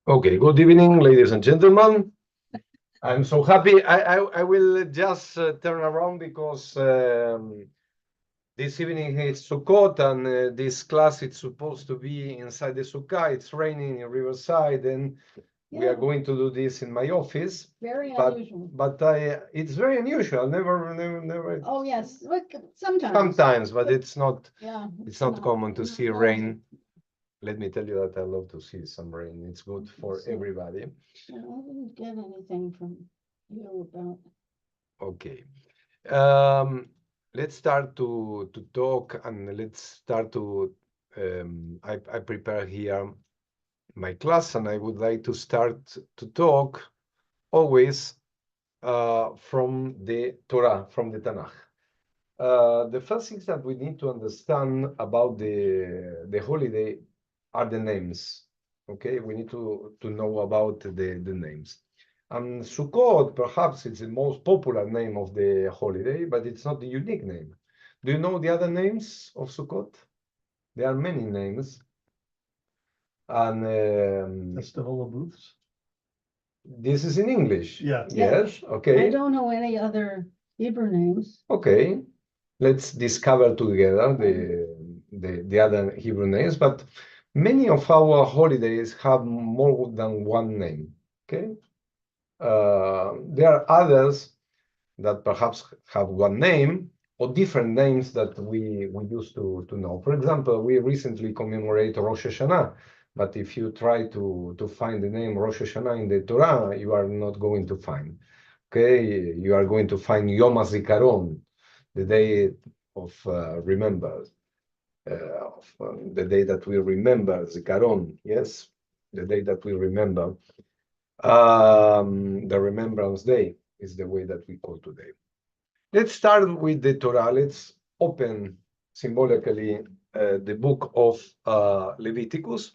Okay, good evening, ladies and gentlemen. I'm so happy. I will just turn around because this evening is Sukkot and this class is supposed to be inside the Sukkah. It's raining in Riverside and we are going to do this in my office. Very But unusual. it's very unusual. Never. Oh, yes, look, sometimes. Sometimes, but it's not Yeah. common to see not rain. Let me tell you that I love to see some rain. It's good for So- everybody. I didn't get anything from you about. Okay. Let's start to talk and let's start to I prepare here my class and I would like to start to talk always from the Torah, from the Tanakh. The first things that we need to understand about the holiday are the names. Okay, we need to know about the names. And Sukkot, perhaps it's the most popular name of the holiday, but it's not the unique name. Do you know the other names of Sukkot? There are many names. And Festival of Booths. this is in English. Yeah. Yes, I okay. don't know any other Hebrew names. Okay, let's discover together the other Hebrew names, but many of our holidays have more than one name. Okay, there are others that perhaps have one name or different names that we used to know. For example, we recently commemorate Rosh Hashanah, but if you try to find the name Rosh Hashanah in the Torah, you are not going to find. Okay, you are going to find Yom HaZikaron, the day of the day that we remember Zikaron. Yes, the day that we remember. The Remembrance Day is the way that we call today. Let's start with the Torah. Let's open symbolically the book of Leviticus.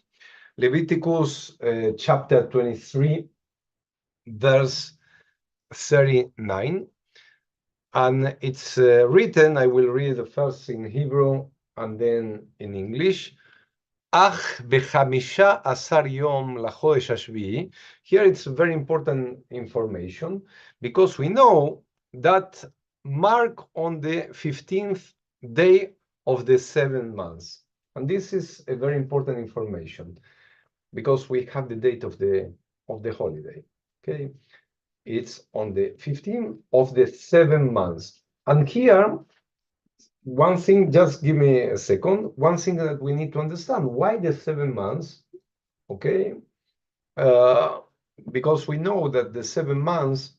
Leviticus chapter 23, verse 39. And it's written, I will read the first in Hebrew and then in English. Ach bechamisha asar yom lachodesh hashvi'i. Here it's very important information because we know that mark on the 15th day of the 7th month. And this is a very important information because we have the date of the holiday. Okay, it's on the 15th of the 7th month. And here, one thing, just give me a second. One thing that we need to understand, why the 7 months? Okay, because we know that the 7 months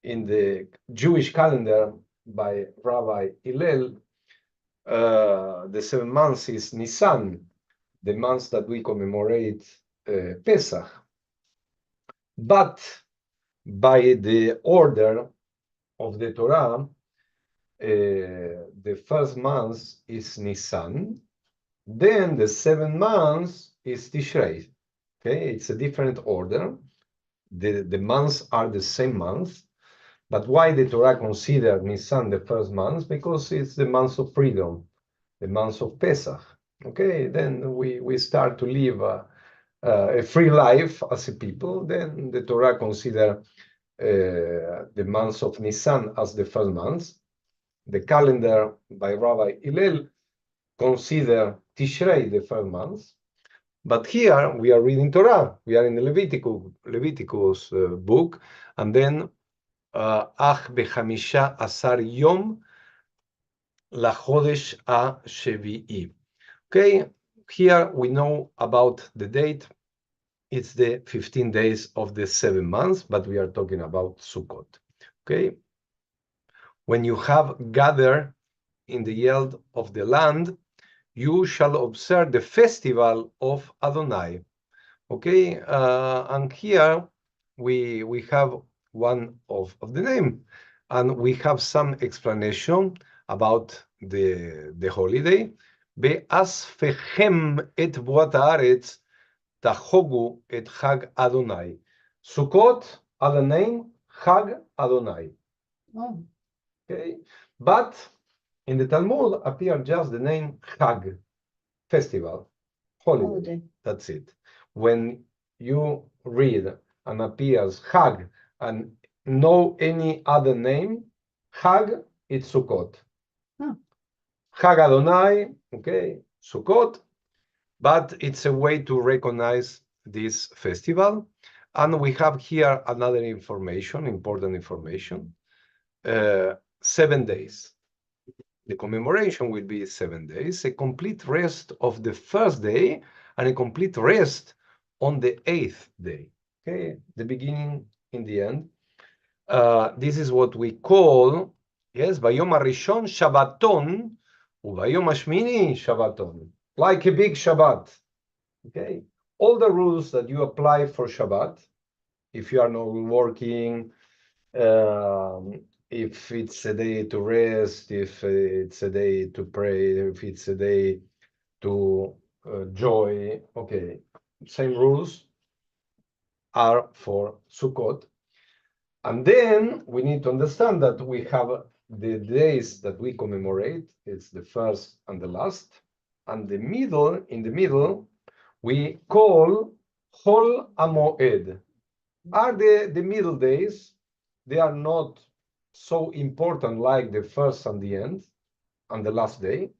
in the Jewish calendar by Rabbi Hillel, the 7 months is Nisan, the months that we commemorate Pesach. But by the order of the Torah, the first month is Nisan, then the 7 months is Tishrei. Okay, it's a different order. The months are the same month, but why the Torah considered Nisan the first month? Because it's the month of freedom, the month of Pesach. Okay, then we start to live a free life as a people. Then the Torah consider the month of Nisan as the first month. The calendar by Rabbi Hillel consider Tishrei the first month. But here we are reading Torah. We are in the Leviticus book, and then Ach bechamisha asar yom lachodesh ha-shevi'i. Okay, here we know about the date. It's the 15 days of the 7 months, but we are talking about Sukkot. Okay, when you have gathered in the yield of the land, you shall observe the festival of Adonai. Okay, and here we have one of the name, and we have some explanation about the holiday. Be'asfechem et buat haaretz tachogu et Chag Adonai. Sukkot, other name, Chag Adonai. Oh, Okay, but in the Talmud appear just the name Chag, festival, holiday. holiday. That's it. When you read and appears Hag and no any other name, Hag, it's Sukkot. Huh. Hag Adonai, okay, Sukkot, but it's a way to recognize this festival. And we have here another information, important information, 7 days. The commemoration will be 7 days, a complete rest of the first day and a complete rest on the 8th day. Okay, the beginning in the end. This is what we call, yes, Bayom HaRishon Shabbaton, Ubayom HaShmini Shabbaton, like a big Shabbat. Okay, all the rules that you apply for Shabbat, if you are not working, if it's a day to rest, if it's a day to pray, if it's a day to joy, okay, same rules are for Sukkot. And then we need to understand that we have the days that we commemorate, it's the first and the last, and the middle, in the middle, we call Chol HaMoed. Are the middle days, they are not so important like the first and the end and the last day,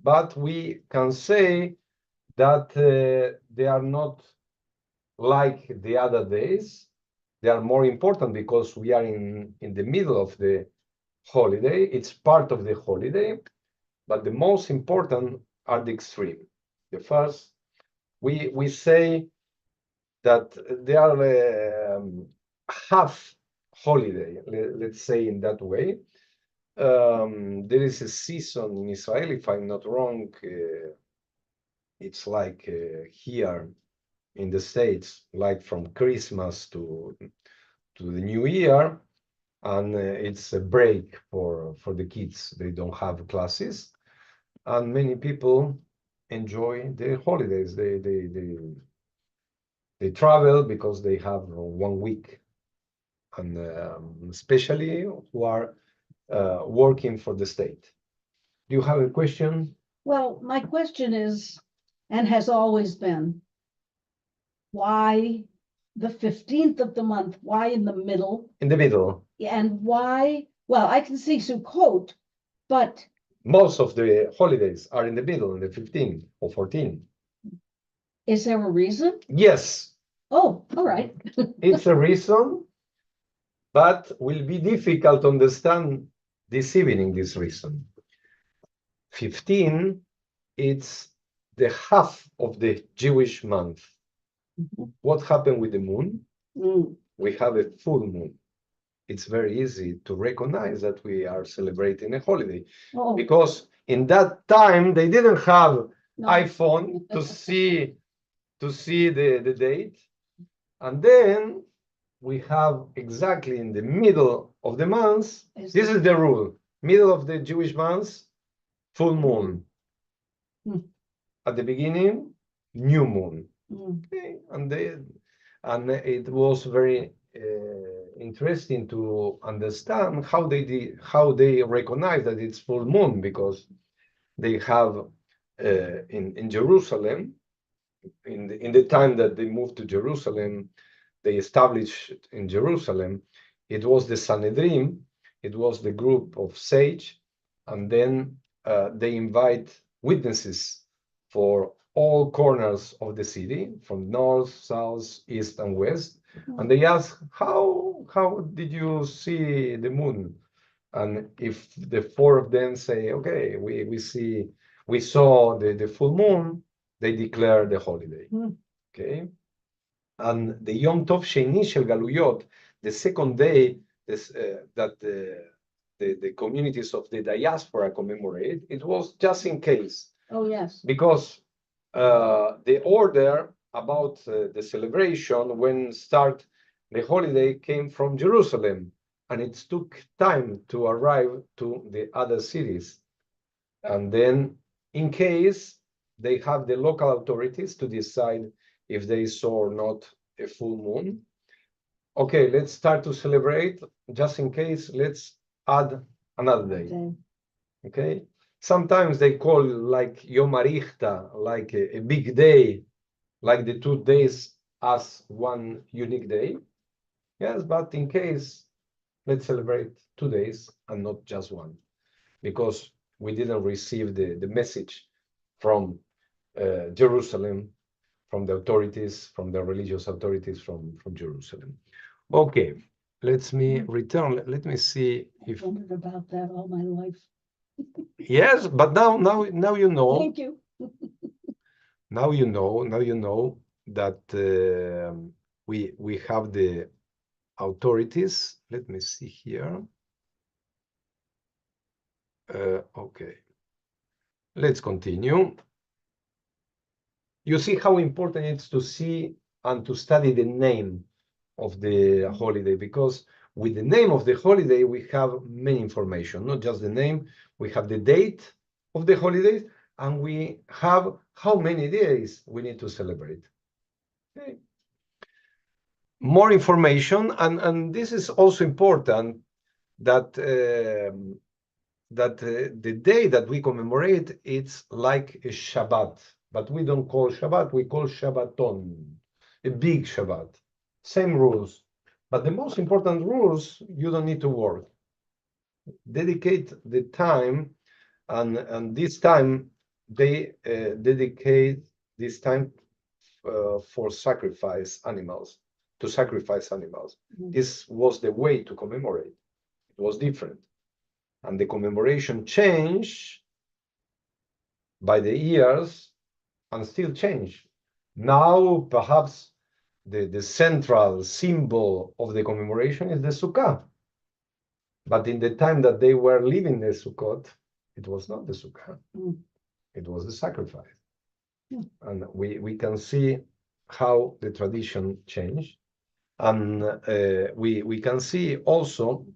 but we can say that they are not like the other days. They are more important because we are in the middle of the holiday. It's part of the holiday, but the most important are the extreme. The first, we say that they are half holiday, let's say in that way. There is a season in Israel, if I'm not wrong, it's like here in the States, like from Christmas to the New Year, and it's a break for the kids. They don't have classes, and many people enjoy the holidays. They travel because they have 1 week, and especially who are working for the state. Do you have a question? Well, my question is, and has always been, why the 15th of the month? Why in the middle? In the middle. And why, well, I can see Sukkot, but Most of the holidays are in the middle, in the 15 or 14. is there a reason? Yes, Oh, all right. it's a reason, but will be difficult to understand this evening, this reason. 15, it's the half of the Jewish month. What happened with the moon? Mm. We have a full moon. It's very easy to recognize that we are celebrating a holiday Oh, because in that time they didn't have no. iPhone to see the date. And then we have exactly in the middle of the month, this is the rule, middle of the Jewish month, full moon. Mm. At the beginning, new moon. Mm. Okay. And it was very interesting to understand how they recognize that it's full moon, because they have in Jerusalem, in the time that they moved to Jerusalem, they established in Jerusalem, it was the Sanhedrin, it was the group of sage, and then they invite witnesses for all corners of the city, from north, south, east, and west, and they ask, how did you see the moon? And if the 4 of them say, okay, we saw the full moon, they declare the holiday. Okay. And the Yom Tov Sheni Shel Galuyot, the second day that the communities of the diaspora commemorate, it was just in case. Oh, yes. Because the order about the celebration when start the holiday came from Jerusalem, and it took time to arrive to the other cities. And then in case they have the local authorities to decide if they saw or not a full moon. Okay, let's start to celebrate. Just in case, let's add another day. Okay. Sometimes they call like Yom Arichta, like a big day, like the 2 days as one unique day. Yes, but in case, let's celebrate 2 days and not just one, because we didn't receive the message from Jerusalem, from the authorities, from the religious authorities from Jerusalem. Okay, let me return. Let me see if. I wondered about that all my life. Yes, but now you know. Thank you. Now you know that we have the authorities. Let me see here. Okay, let's continue. You see how important it's to see and to study the name of the holiday, because with the name of the holiday we have many information, not just the name. We have the date of the holidays, and we have how many days we need to celebrate. Okay. More information, and this is also important that the day that we commemorate, it's like a Shabbat, but we don't call Shabbat, we call Shabbaton, a big Shabbat. Same rules, but the most important rules, you don't need to work. Dedicate the time, and this time they dedicate this time for sacrifice animals, to sacrifice animals. This was the way to commemorate. It was different. And the commemoration changed by the years and still change. Now, perhaps the central symbol of the commemoration is the Sukkah. But in the time that they were living the Sukkot, it was not the Sukkah. It was the sacrifice. And we can see how the tradition changed. And we can see also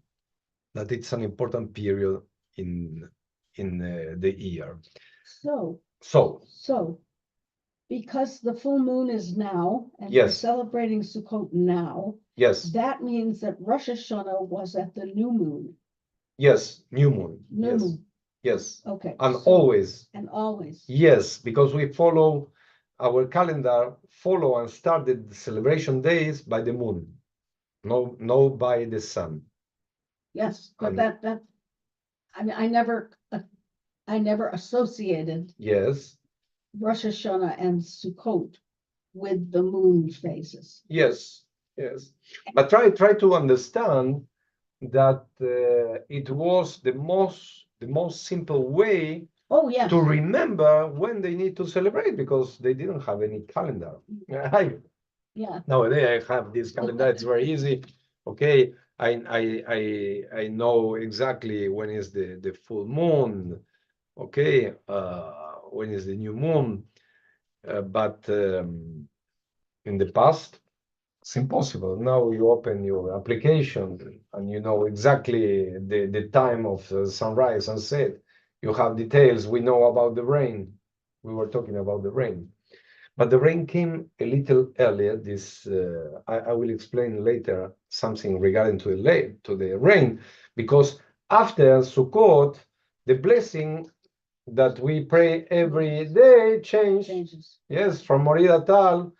that it's an important period in the year. So, because the full moon is now, and we're Yes. celebrating Sukkot now, Yes, that means that Rosh Hashanah was at the new moon. yes, new moon. New Yes, moon. yes. Okay. And so- always, And always. yes, because we follow our calendar, follow and start the celebration days by the moon, no by the sun. Yes, but And- that, I mean, I never associated Yes, Rosh Hashanah and Sukkot with the moon phases. yes, yes. But try to understand that it was the most simple way Oh, yes. to remember when they need to celebrate, because they didn't have any calendar. Yeah. Nowadays I have this calendar, it's very easy. Okay, I know exactly when is the full moon, okay, when is the new moon, but in the past it's impossible. Now you open your application and you know exactly the time of sunrise, sunset. You have details. We know about the rain. We were talking about the rain. But the rain came a little earlier. This I will explain later something regarding to the rain, because after Sukkot, the blessing that we pray every day changed. Changes. Yes, from Morida Tal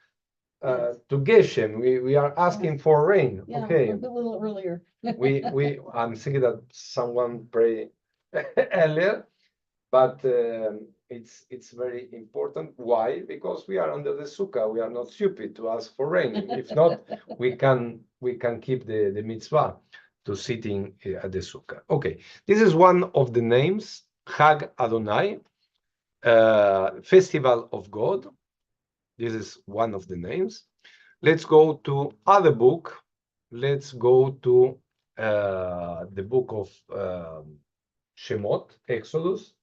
Yes. to Geshem. We are asking for rain. Yeah, Okay. a little earlier. I'm thinking that someone pray earlier, but it's very important. Why? Because we are under the Sukkah. We are not stupid to ask for rain. If not, we can keep the mitzvah to sitting at the Sukkah. Okay, this is one of the names, Hag Adonai, Festival of God. This is one of the names. Let's go to other book. Let's go to the book of Shemot, Exodus.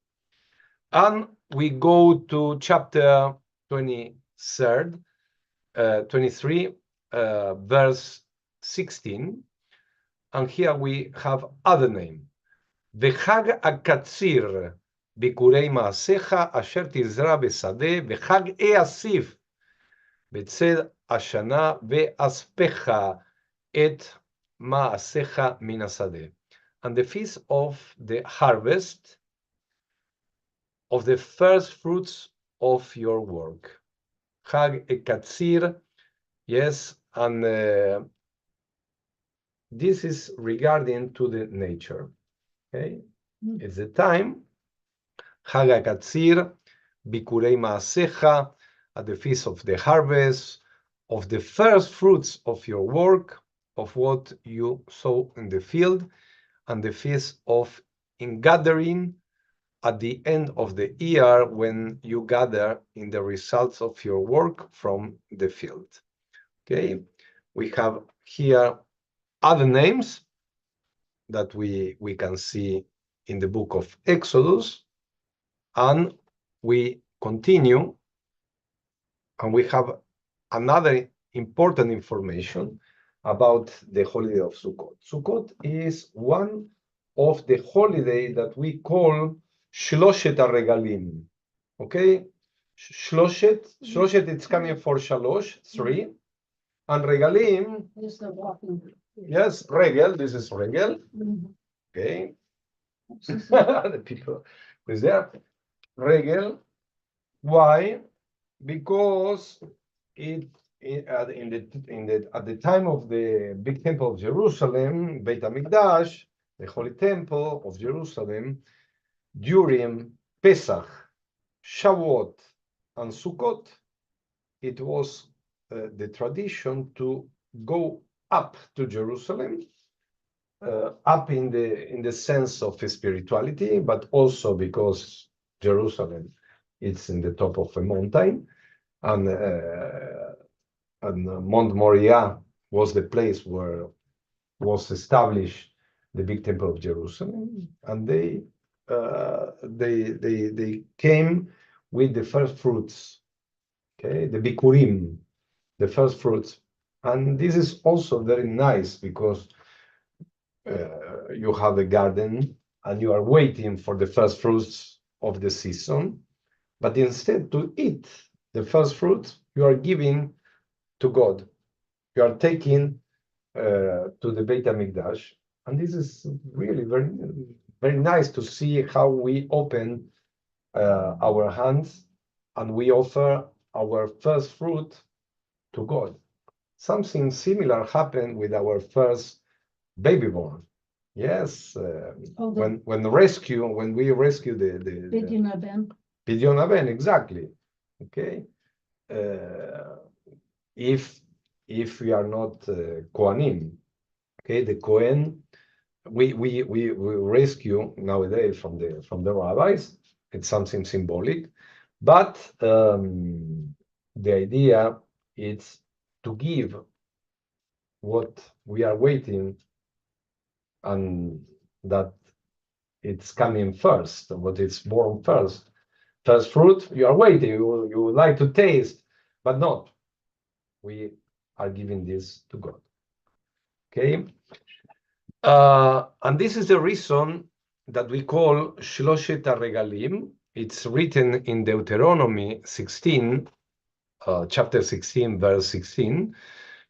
And we go to chapter 23, verse 16. And here we have other name. V'chag akatzir bikurei ma'asecha asher tizra besade v'chag easif b'tzed ashana ve'aspecha et ma'asecha min hasadeh. And the feast of the harvest of the first fruits of your work. Chag Ekatzir Yes, and this is regarding to the nature. Okay, it's the time. Hag HaKatzir, Bikurei Maasecha, at the feast of the harvest, of the first fruits of your work, of what you sow in the field, and the feast of ingathering at the end of the year when you gather in the results of your work from the field. Okay, we have here other names that we can see in the book of Exodus, and we continue, and we have another important information about the holiday of Sukkot. Sukkot is one of the holiday that we call Shloshet HaRegalim. Okay? Shloshet, it's coming for Shalosh, 3. And Regalim, Is the walking. yes, Regel, this is Regel. Mhm. Okay? The people is there. Regel. Why? Because at the time of the big temple of Jerusalem, Beit HaMikdash, the holy temple of Jerusalem, during Pesach, Shavuot, and Sukkot, it was the tradition to go up to Jerusalem, up in the sense of spirituality, but also because Jerusalem is in the top of a mountain, and Mount Moriah was the place where was established the big temple of Jerusalem, and they came with the first fruits, okay, the bikurim, the first fruits, and this is also very nice because you have a garden and you are waiting for the first fruits of the season, but instead to eat the first fruits, you are giving to God. You are taking to the Beit HaMikdash, and this is really very, very nice to see how we open our hands and we offer our first fruit to God. Something similar happened with our first baby born. Yes, when we rescue the Pidyon Aben. Pidyon Aben, exactly. Okay, if we are not Kohanim, okay, the Kohen, we rescue nowadays from the rabbis. It's something symbolic, but the idea is to give what we are waiting, and that it's coming first, what is born first. First fruit, you are waiting, you would like to taste, but not. We are giving this to God. Okay? And this is the reason that we call Shloshet HaRegalim. It's written in Deuteronomy 16, chapter 16, verse 16.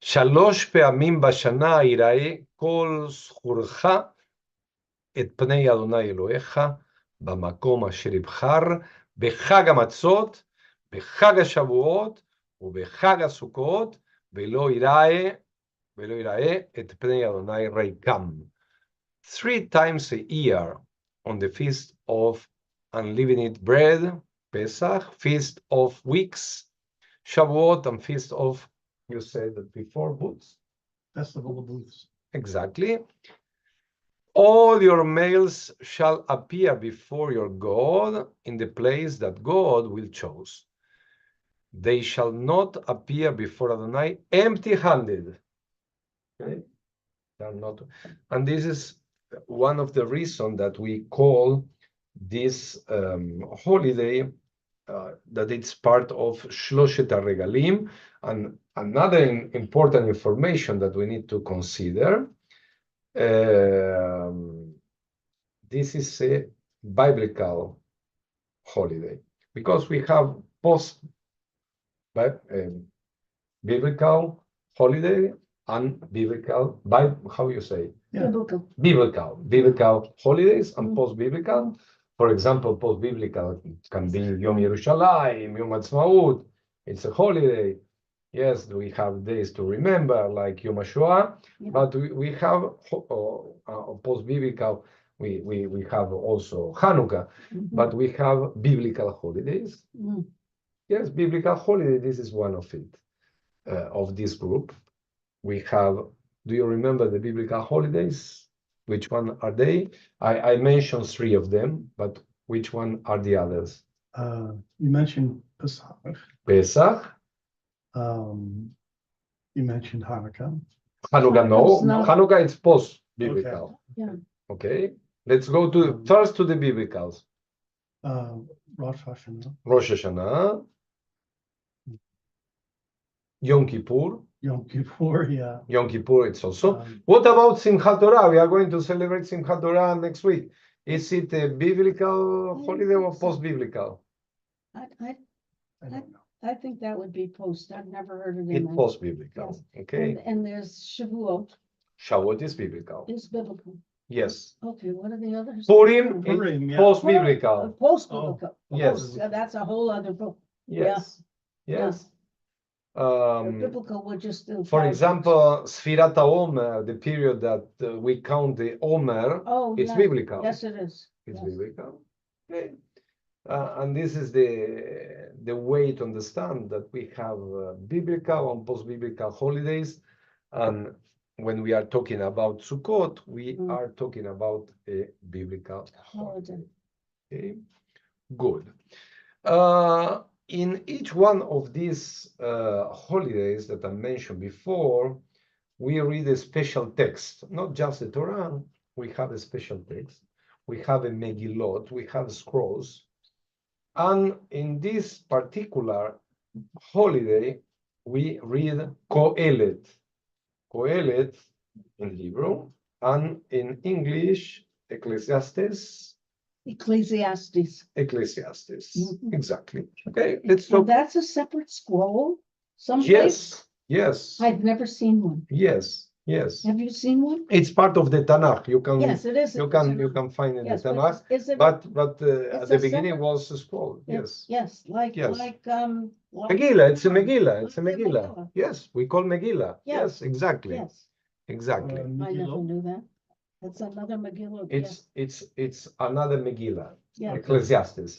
Shalosh pe'amim bashana irae kol zchurcha את פני אדוני אלוהיך במקום אשר יבחר בחג המצות, בחג השבועות ובחג הסוכות, ולא יראה את פני אדוני ריקם. 3 times a year on the feast of unleavened bread, Pesach, feast of weeks, Shavuot, and feast of, you said that before, booths? Festival of Booths. Exactly. All your males shall appear before your God in the place that God will choose. They shall not appear before Adonai empty-handed. Okay? They are not, and this is one of the reasons that we call this holiday that it's part of Shloshet HaRegalim. And another important information that we need to consider. This is a biblical holiday because we have biblical holiday and biblical, how you say? Yeah. Biblical holidays and post-biblical. For example, post-biblical can be Yom Yerushalayim, Yom Ha'atzmaut. It's a holiday. Yes, we have days to remember, like Yom HaShoah, Yeah. but we have post-biblical. We have also Hanukkah, Mhm. but we have biblical holidays. Mm. Yes, biblical holiday. This is one of it, of this group. We have. Do you remember the biblical holidays? Which one are they? I mentioned three of them, but which one are the others? You mentioned Pesach. Pesach, You mentioned Hanukkah. Hanukkah. Hanukkah's No, not- Hanukkah is post-biblical. Yeah. Okay, let's go to first to the biblicals. Rosh Hashanah, Rosh Hashanah, Yom Kippur. Yom Kippur, yeah. Yom Kippur, it's also. Um, What about Simchat Torah? We are going to celebrate Simchat Torah next week. Is it a biblical holiday or think so. post-biblical? I I don't know. I think that would be post. I've never heard it in It's there. post-biblical. Okay, And there's Shavuot Shavuot is biblical. is biblical. Yes. Okay, what are the others? Purim, Purim, yeah. post-biblical. Post-biblical. Yes. Yeah, that's a whole other book. Yes. Yes. Biblical would just do. For 5 books. example, Sfirat HaOmer, the period that we count the Omer, Oh, it's yeah. biblical. Yes, it is. It's Yes. biblical. Okay. And this is the way to understand that we have biblical and post-biblical holidays. And when we are talking about Sukkot, we Mm. are talking about a biblical Holiday. holiday. Okay, good. In each one of these holidays that I mentioned before, we read a special text, not just the Torah. We have a special text. We have a Megillot. We have scrolls. And in this particular holiday, we read Kohelet. Kohelet in Hebrew, and in English, Ecclesiastes. Ecclesiastes. Ecclesiastes. Mhm. Exactly. Okay, let's And talk. that's a separate scroll someplace? Yes, yes, I've never seen one. yes, yes. Have you seen one? It's part of the Tanakh. You can Yes, it is. you can find in Yes, the but Tanakh. is it? But at it's the a beginning separate- was a scroll. Yes. Yes, like Yes. like Megillah, it's a Megillah, it's a like the Megillah. Yes, we call Megillah. Yeah. Yes, exactly. Yes, Exactly. I never Megillot. knew that. It's another Megillah. It's another Megillah, Yeah. Ecclesiastes.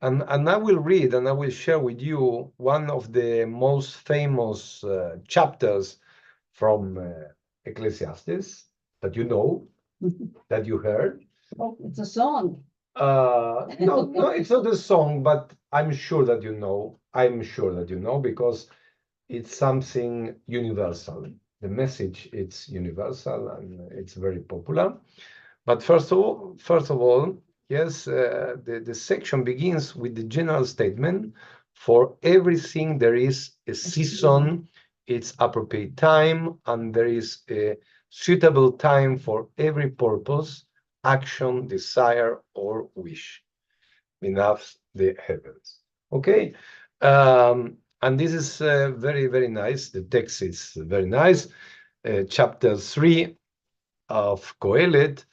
And I will read and I will share with you one of the most famous chapters from Ecclesiastes that you know, that you heard. Oh, it's a song. No, it's not a song, but I'm sure that you know. I'm sure that you know because it's something universal. The message it's universal and it's very popular. But first of all, yes, the section begins with the general statement: for everything there is a season, its appropriate time, and there is a suitable time for every purpose, action, desire, or wish. Beneath the heavens. Okay, and this is very, very nice. The text is very nice. Chapter 3 of Kohelet,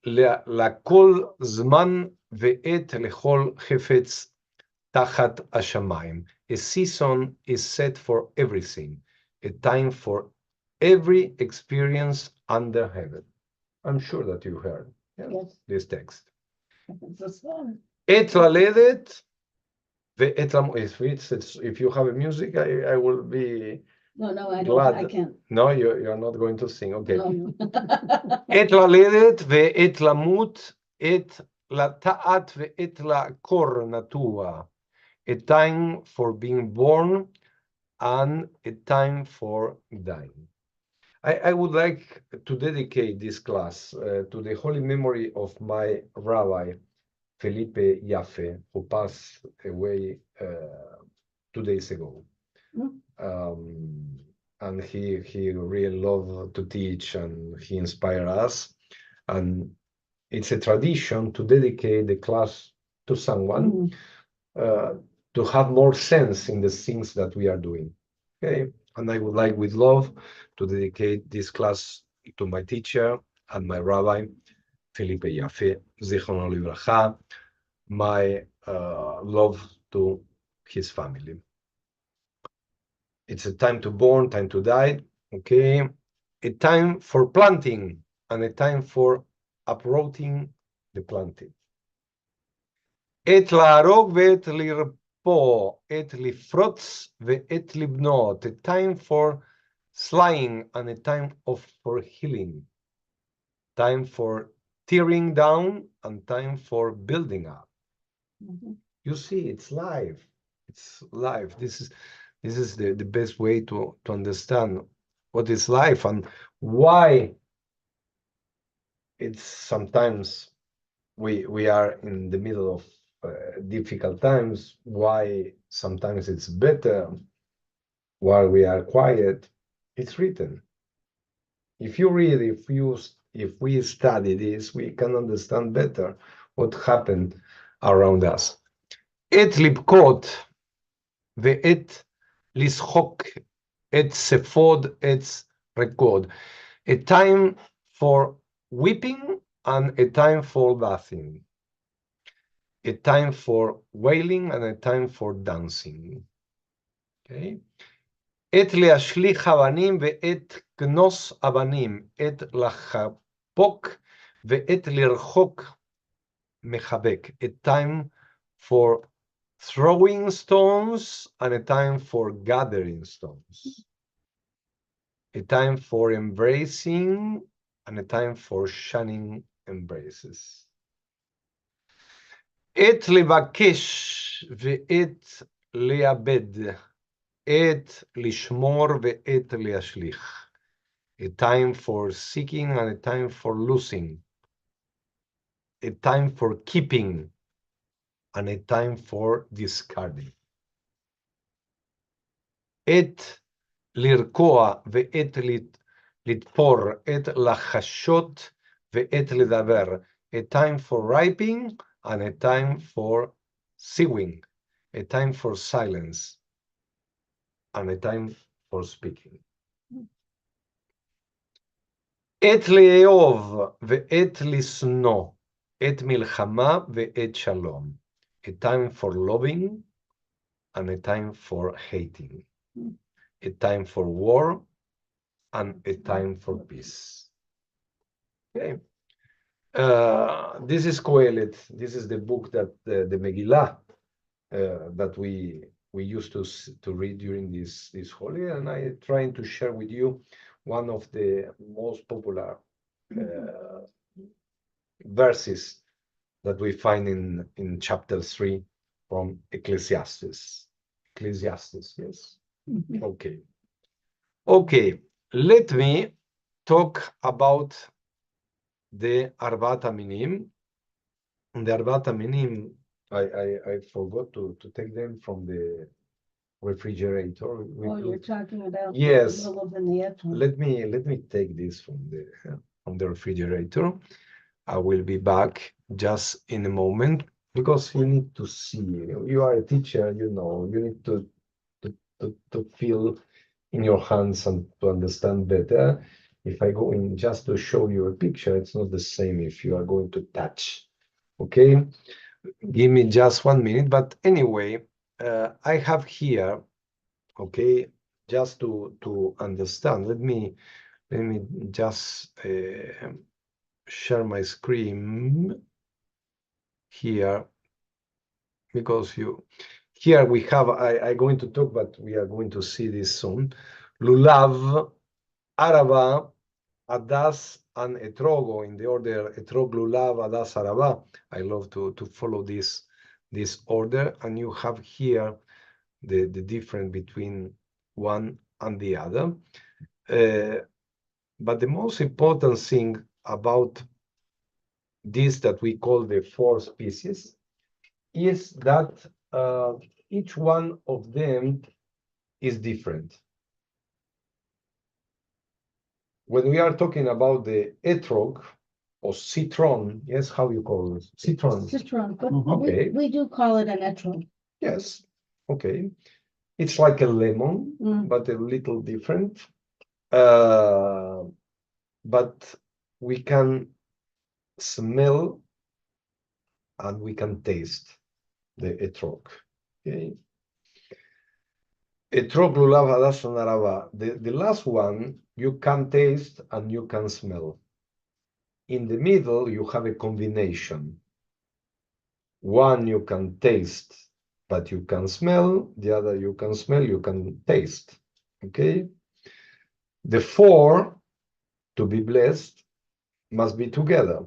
לכל זמן ועת לכל חפץ תחת השמיים. A season is set for everything, a time for every experience under heaven. I'm sure that you heard Yes, this text. it's a song. עת ללדת ועת למות. If you have a music, I will be No, I glad. don't, I can't. No, you're not going to sing. Okay. No. עת ללדת ועת למות, עת לטעת ועת לעקור נטוע. A time for being born and a time for dying. I would like to dedicate this class to the holy memory of my rabbi, Felipe Yaffe, who passed away 2 days ago. And he really loved to teach and he inspired us. And it's a tradition to dedicate the class to someone to have more sense in the things that we are doing. Okay, and I would like with love to dedicate this class to my teacher and my rabbi, Felipe Yaffe, Zichrono Livracha, my love to his family. It's a time to born, time to die. Okay, a time for planting and a time for uprooting the planting. עת להרוג ועת לרפוא, עת לפרוץ ועת לבנות, a time for slaying and a time for healing, time for tearing down and time for building up. Mhm. You see, it's life. It's life. This is the best way to understand what is life and why it's sometimes we are in the middle of difficult times, why sometimes it's better while we are quiet. It's written. If you read, if we study this, we can understand better what happened around us. עת לבכות ועת לשחוק, עת ספוד, עת רקוד. A time for weeping and a time for laughing. A time for wailing and a time for dancing. Okay? עת להשליך אבנים ועת כנוס אבנים, עת לחבוק ועת לרחוק מחבק. A time for throwing stones and a time for gathering stones. A time for embracing and a time for shunning embraces. עת לבקש ועת לאבד, עת לשמור ועת להשליך. A time for seeking and a time for losing. A time for keeping and a time for discarding. עת לרקוע ועת לתפור, עת לחשות ועת לדבר. A time for ripening and a time for sewing. A time for silence and a time for speaking. עת לאהוב ועת לשנוא, עת מלחמה ועת שלום. A time for loving and a time for hating. A time for war and a time for peace. Okay. This is Coelet. This is the book that the Megillah that we used to read during this holiday, and I trying to share with you one of the most popular verses that we find in chapter 3 from Ecclesiastes. Ecclesiastes, yes. Mhm. Okay. Okay, let me talk about the Arbat Aminim. The Arbat Aminim, I forgot to take them from the refrigerator. Oh, you're talking about. Yes. The love and the etrog. Let me take this from the refrigerator. I will be back just in a moment because you need to see. You are a teacher, you know. You need to feel in your hands and to understand better. If I go in just to show you a picture, it's not the same if you are going to touch. Okay, give me just 1 minute. But anyway, I have here. Okay, just to understand. Let me just share my screen here because here we have. I'm going to talk, but we are going to see this soon. Lulav, Arava, Adas, and Etrogo in the order Etrog, Lulav, Adas, Arava. I love to follow this order, and you have here the difference between one and the other. But the most important thing about this that we call the 4 species is that each one of them is different. When we are talking about the etrog or citron, yes, how you call it? Citron. Citron, but Okay. we do call it an etrog. Yes. Okay. It's like a lemon, Mm. but a little different. But we can smell and we can taste the etrog. Okay. Etrog lulav hadash narava. The last one, you can taste and you can smell. In the middle, you have a combination. One you can taste, but you can smell. The other you can smell, you can taste. Okay? The four, to be blessed, must be together.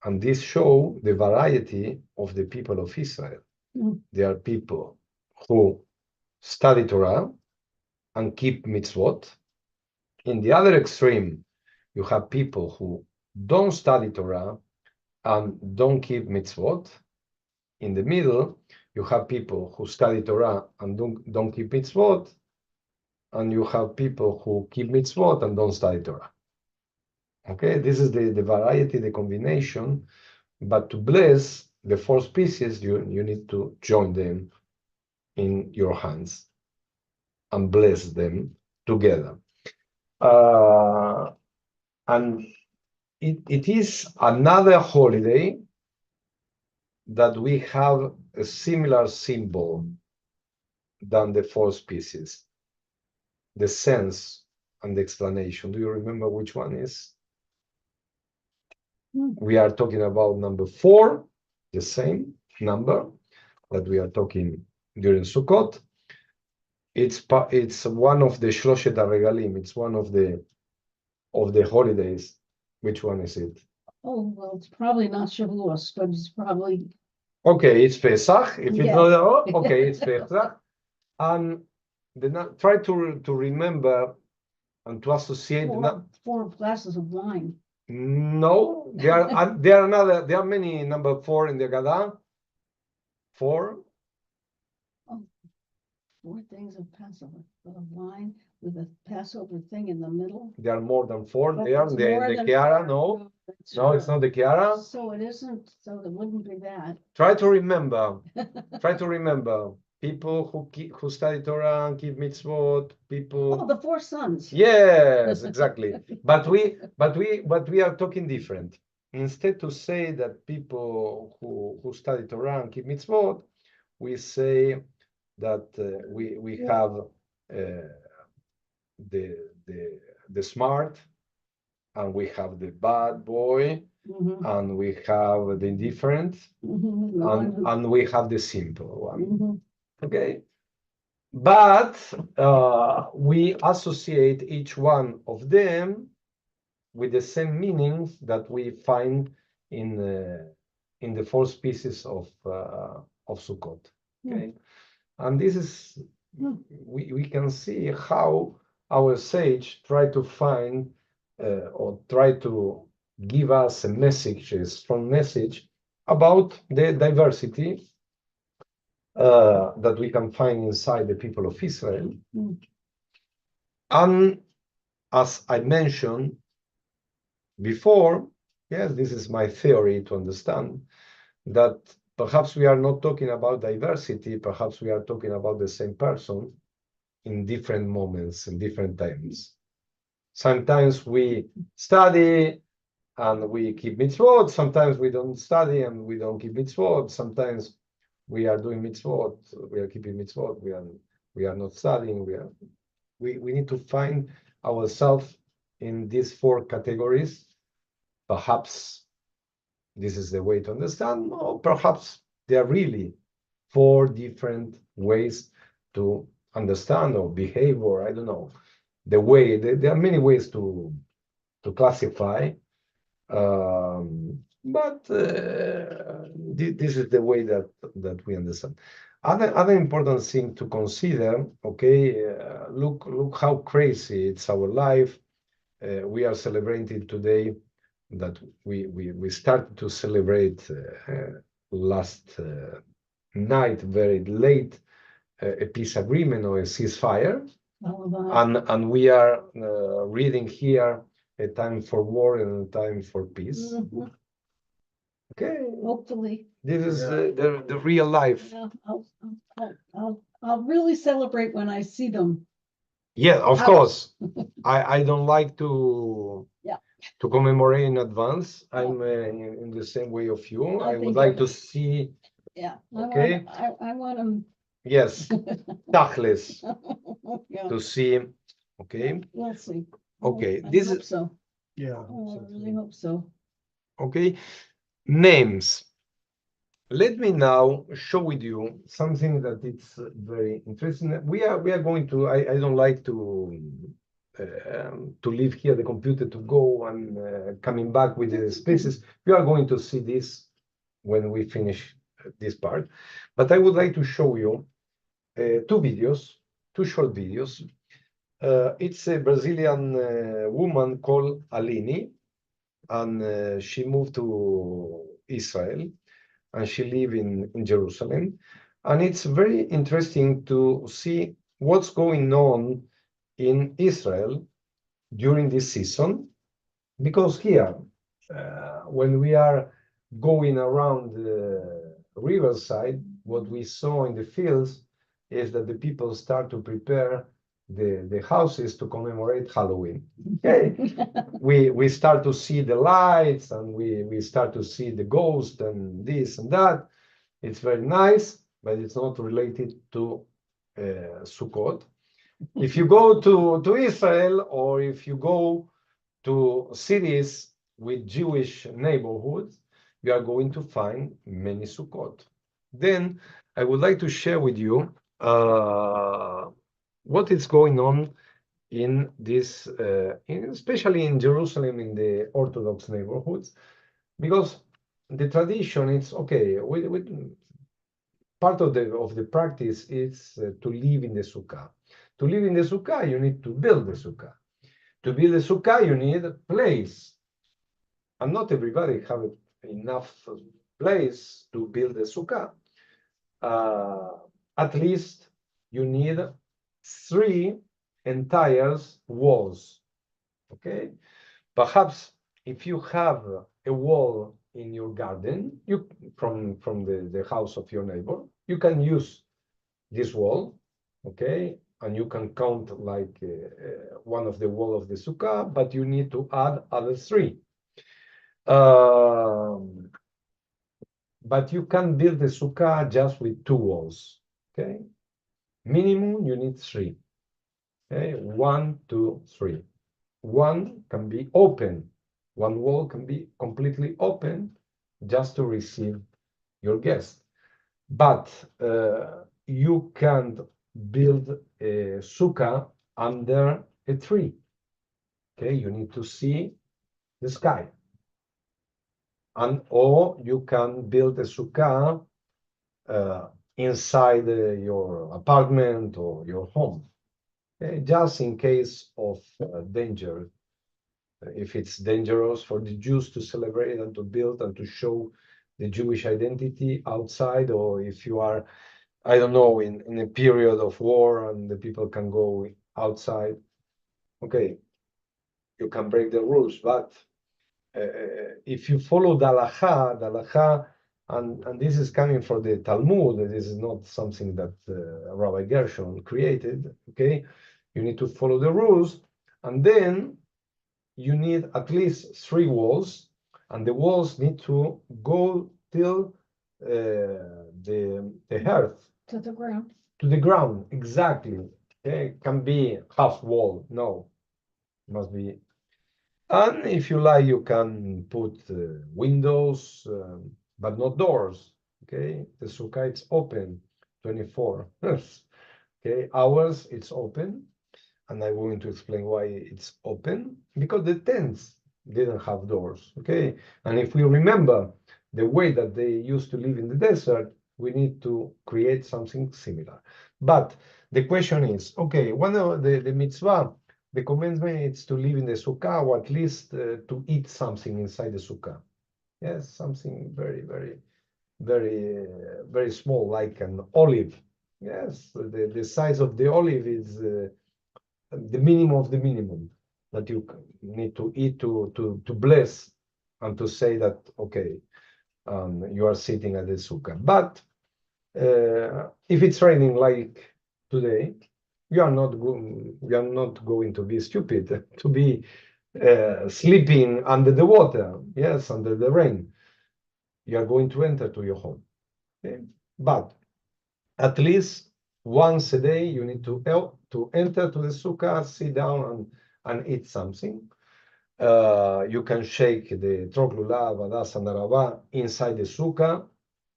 And this show the variety of the people of Israel. There are people who study Torah and keep mitzvot. In the other extreme, you have people who don't study Torah and don't keep mitzvot. In the middle, you have people who study Torah and don't keep mitzvot. And you have people who keep mitzvot and don't study Torah. Okay, this is the variety, the combination. But to bless the four species, you need to join them in your hands and bless them together. And it is another holiday that we have a similar symbol than the four species. The sense and the explanation. Do you remember which one is? We are talking about number 4, the same number that we are talking during Sukkot. It's one of the Shloshet HaRegalim. It's one of the holidays. Which one is it? Oh, well, it's probably not Shavuos, but it's probably, Okay, it's Pesach. If it's Yeah. not, okay, it's Pesach. And try to remember and to associate. four glasses of wine. No, there are many number 4 in the Gada. 4. 4 things of Passover, but of wine with a Passover thing in the middle. There are more than 4 But there. it's The more than Kiara, 4. no, it's no, it's not the Kiara. So it isn't, so it wouldn't be that. Try to remember. Try to remember people who study Torah and keep mitzvot. People. Oh, the 4 sons. Yes, exactly. But we are talking different. Instead to say that people who study Torah and keep mitzvot, we say that we have the smart, and we have the bad boy, and we have the indifferent, and we have the simple one. Okay. But we associate each one of them with the same meanings that we find in the 4 species of Sukkot. Okay, and this is we can see how our sage try to find or try to give us a message, a strong message about the diversity that we can find inside the people of Israel. And as I mentioned before, yes, this is my theory to understand that perhaps we are not talking about diversity, perhaps we are talking about the same person in different moments, in different times. Sometimes we study and we keep mitzvot, sometimes we don't study and we don't keep mitzvot, sometimes we are doing mitzvot, we are keeping mitzvot, we are not studying, we need to find ourselves in these 4 categories. Perhaps this is the way to understand, or perhaps there are really 4 different ways to understand or behave, or I don't know, the way, there are many ways to classify, but this is the way that we understand. Other important thing to consider, okay, look how crazy it's our life. We are celebrating today that we started to celebrate last night, very late, a peace agreement or a ceasefire, and we are reading here a time for war and a time for peace. Okay, hopefully. this is the real life. Yeah, I'll really celebrate when I see them. Yeah, of course. I don't like to commemorate in advance. I'm in the same way of you. I would like to see. Yeah. Okay. I want them yes, tachlis, Yeah, to see, okay, we'll see. Okay, I this hope is- so. Yeah. Oh, so I really too. hope so. okay, names. Let me now show with you something that it's very interesting. We are going to. I don't like to leave here the computer to go and coming back with the spaces. We are going to see this when we finish this part. But I would like to show you two videos, two short videos. It's a Brazilian woman called Aline, and she moved to Israel, and she live in Jerusalem. And it's very interesting to see what's going on in Israel during this season, because here, when we are going around the riverside, what we saw in the fields is that the people start to prepare the houses to commemorate Halloween. Okay, we start to see the lights, and we start to see the ghost and this and that. It's very nice, but it's not related to Sukkot. If you go to Israel, or if you go to cities with Jewish neighborhoods, you are going to find many Sukkot. Then I would like to share with you what is going on in this, especially in Jerusalem, in the Orthodox neighborhoods, because the tradition is okay. Part of the practice is to live in the sukkah. To live in the sukkah, you need to build the sukkah. To build a sukkah, you need a place, and not everybody have enough place to build a sukkah. At least you need 3 entire walls. Okay, perhaps if you have a wall in your garden, you from the house of your neighbor, you can use this wall, okay, and you can count like one of the wall of the sukkah, but you need to add other 3. But you can build the sukkah just with 2 walls, okay? Minimum, you need 3, okay? 1, 2, 3. One can be open. One wall can be completely open just to receive your guest. But you can't build a sukkah under a tree. Okay, you need to see the sky. And or you can build a sukkah inside your apartment or your home, okay? Just in case of danger. If it's dangerous for the Jews to celebrate and to build and to show the Jewish identity outside, or if you are, I don't know, in a period of war and the people can go outside, okay, you can break the rules. But if you follow the halacha, and this is coming from the Talmud, this is not something that Rabbi Gershon created, okay? You need to follow the rules, and then you need at least 3 walls, and the walls need to go till the earth, To the ground. to the ground, exactly. Okay, can be half wall, no, must be. And if you like, you can put windows, but not doors. Okay, the sukkah it's open 24. Okay, hours it's open, and I'm going to explain why it's open, because the tents didn't have doors, okay? And if we remember the way that they used to live in the desert, we need to create something similar. But the question is, okay, one of the mitzvah, the commandment is to live in the sukkah, or at least to eat something inside the sukkah. Yes, something very, very, very, very small, like an olive. Yes, the size of the olive is the minimum of the minimum that you need to eat to bless and to say that, okay, you are sitting at the sukkah. But if it's raining like today, you are not going to be stupid to be sleeping under the water, yes, under the rain. You are going to enter to your home. Okay? But at least once a day, you need to enter to the sukkah, sit down and eat something. You can shake the trog lulav, hadas, and arava inside the sukkah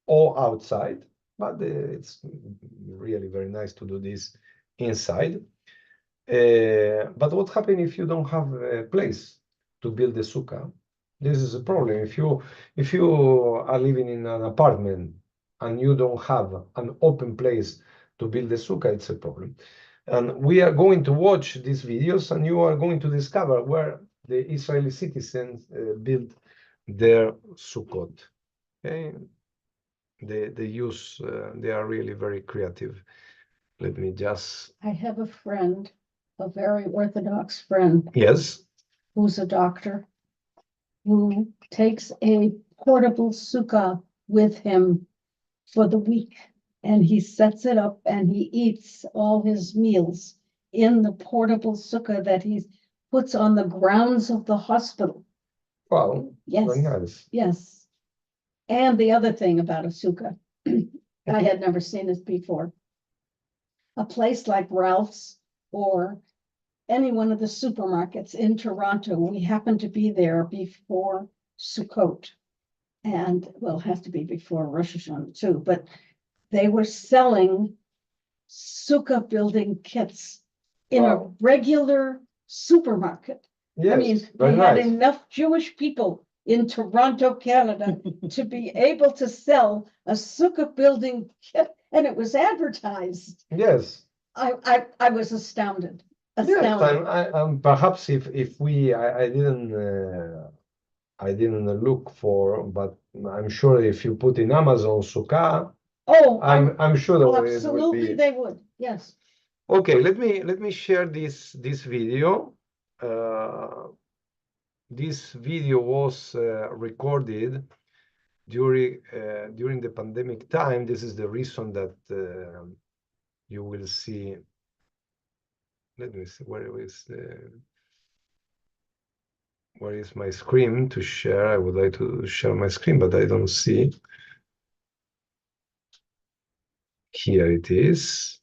or outside, but it's really very nice to do this inside. But what happens if you don't have a place to build the sukkah? This is a problem. If you are living in an apartment and you don't have an open place to build the sukkah, it's a problem. And we are going to watch these videos, and you are going to discover where the Israeli citizens build their sukkot. Okay, they use they are really very creative. Let me just I have a friend, a very Orthodox friend, yes. who's a doctor, who takes a portable sukkah with him for the week. And he sets it up and he eats all his meals in the portable sukkah that he puts on the grounds of the hospital. Wow, Yes, very nice. yes. And the other thing about a sukkah, I had never seen this before. A place like Ralph's or any one of the supermarkets in Toronto, we happened to be there before Sukkot. And well, it has to be before Rosh Hashanah too, but they were selling sukkah building kits in a Wow. regular supermarket. I mean, Yes, very they had nice. enough Jewish people in Toronto, Canada, to be able to sell a sukkah building kit, and it was advertised. Yes. I was astounded. Yes, Astounded. and perhaps if I didn't look for, but I'm sure if you put in Amazon sukkah, Oh, I'm sure that it will absolutely be. they would. Yes. Okay, let me share this video. This video was recorded during the pandemic time. This is the reason that you will see. Let me see where is my screen to share. I would like to share my screen, but I don't see. Here it is.